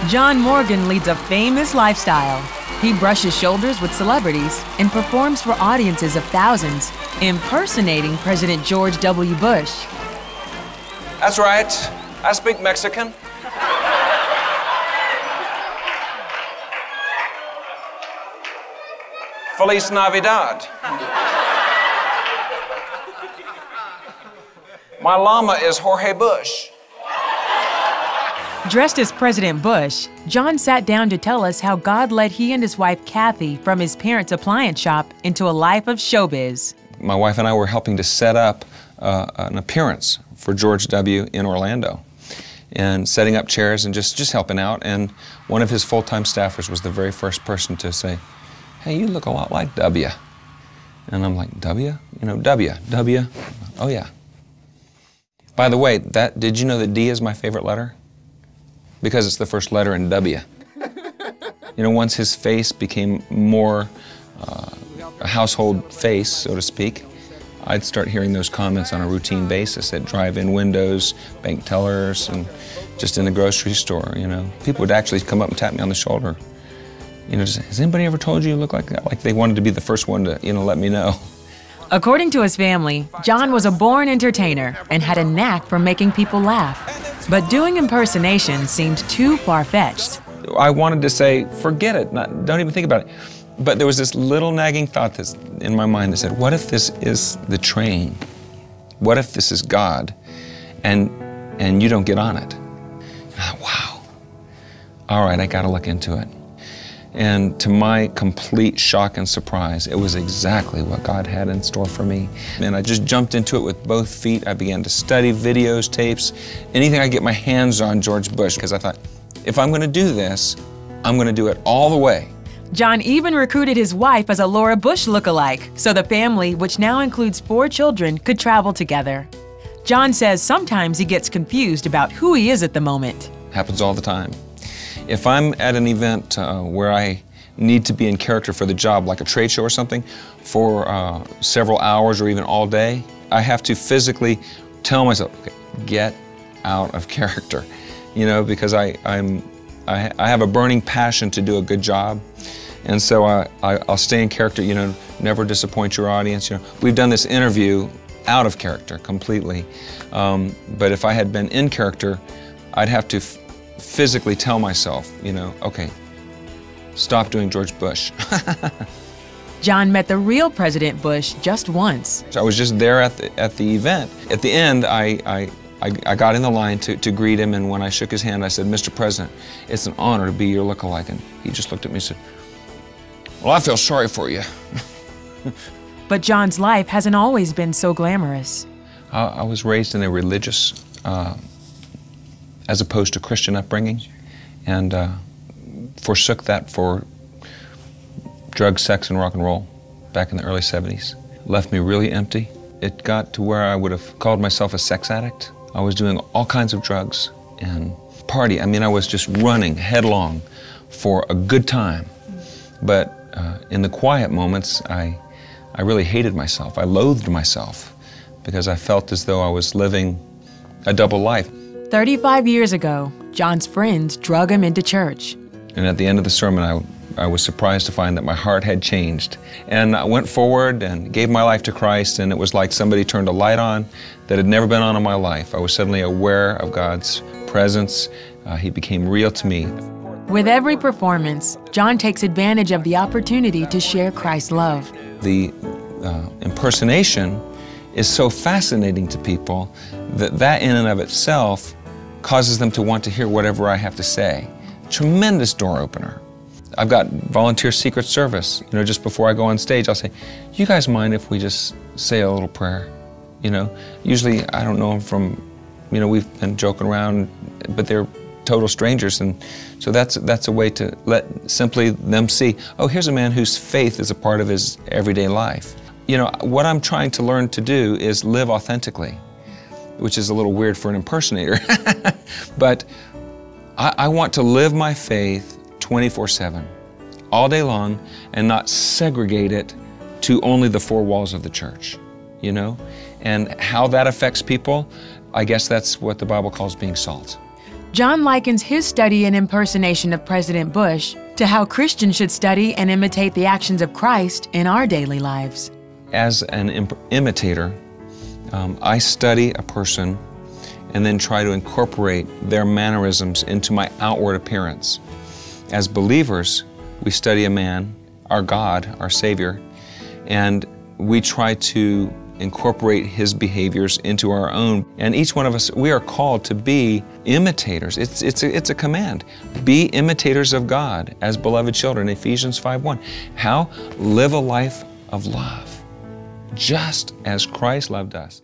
John Morgan leads a famous lifestyle. He brushes shoulders with celebrities and performs for audiences of thousands, impersonating President George W. Bush. That's right. I speak Mexican. Feliz Navidad. My llama is Jorge Bush. Dressed as President Bush, John sat down to tell us how God led he and his wife Kathy from his parents' appliance shop into a life of showbiz. My wife and I were helping to set up an appearance for George W. in Orlando, and setting up chairs and just helping out. And one of his full-time staffers was the very first person to say, "Hey, you look a lot like W." And I'm like, "W? You know, W. Oh yeah. By the way, did you know that D is my favorite letter? Because it's the first letter in W. You know, once his face became more a household face, so to speak, I'd start hearing those comments on a routine basis at drive-in windows, bank tellers, and just in the grocery store, you know. People would actually come up and tap me on the shoulder. You know, just, has anybody ever told you look like that? Like they wanted to be the first one to, you know, let me know. According to his family, John was a born entertainer and had a knack for making people laugh. But doing impersonation seemed too far-fetched. I wanted to say, forget it, don't even think about it. But there was this little nagging thought that's in my mind that said, what if this is the train? What if this is God and you don't get on it? And I thought, wow, all right, I gotta look into it. And to my complete shock and surprise, it was exactly what God had in store for me. And I just jumped into it with both feet. I began to study videos, tapes, anything I could get my hands on George Bush, because I thought, if I'm gonna do this, I'm gonna do it all the way. John even recruited his wife as a Laura Bush lookalike, so the family, which now includes 4 children, could travel together. John says sometimes he gets confused about who he is at the moment. Happens all the time. If I'm at an event where I need to be in character for the job, like a trade show or something, for several hours or even all day, I have to physically tell myself, okay, get out of character, you know, because I have a burning passion to do a good job, and so I'll stay in character, you know, never disappoint your audience. You know, we've done this interview out of character completely, but if I had been in character, I'd have to physically tell myself, you know, okay, stop doing George Bush. John met the real President Bush just once. So I was just there at the event. At the end, I got in the line to greet him, and when I shook his hand, I said, "Mr. President, it's an honor to be your lookalike." And he just looked at me and said, "Well, I feel sorry for you." But John's life hasn't always been so glamorous. I was raised in a religious, as opposed to Christian upbringing, and forsook that for drugs, sex, and rock and roll back in the early 70s. Left me really empty. It got to where I would have called myself a sex addict. I was doing all kinds of drugs and party. I mean, I was just running headlong for a good time. But in the quiet moments, I really hated myself. I loathed myself because I felt as though I was living a double life. 35 years ago, John's friends drug him into church. And at the end of the sermon, I was surprised to find that my heart had changed. And I went forward and gave my life to Christ, and it was like somebody turned a light on that had never been on in my life. I was suddenly aware of God's presence. He became real to me. With every performance, John takes advantage of the opportunity to share Christ's love. The impersonation is so fascinating to people that in and of itself causes them to want to hear whatever I have to say. Tremendous door opener. I've got volunteer Secret Service. You know, just before I go on stage, I'll say, "You guys mind if we just say a little prayer?" You know, usually I don't know them from, you know, we've been joking around, but they're total strangers, and so that's a way to let simply them see, oh, here's a man whose faith is a part of his everyday life. You know, what I'm trying to learn to do is live authentically, which is a little weird for an impersonator, but I want to live my faith 24/7, all day long, and not segregate it to only the 4 walls of the church, you know? And how that affects people, I guess that's what the Bible calls being salt. John likens his study and impersonation of President Bush to how Christians should study and imitate the actions of Christ in our daily lives. As an imitator, I study a person and then try to incorporate their mannerisms into my outward appearance. As believers, we study a man, our God, our Savior, and we try to incorporate His behaviors into our own. And each one of us, we are called to be imitators. It's a command. Be imitators of God as beloved children, Ephesians 5:1. How? Live a life of love, just as Christ loved us.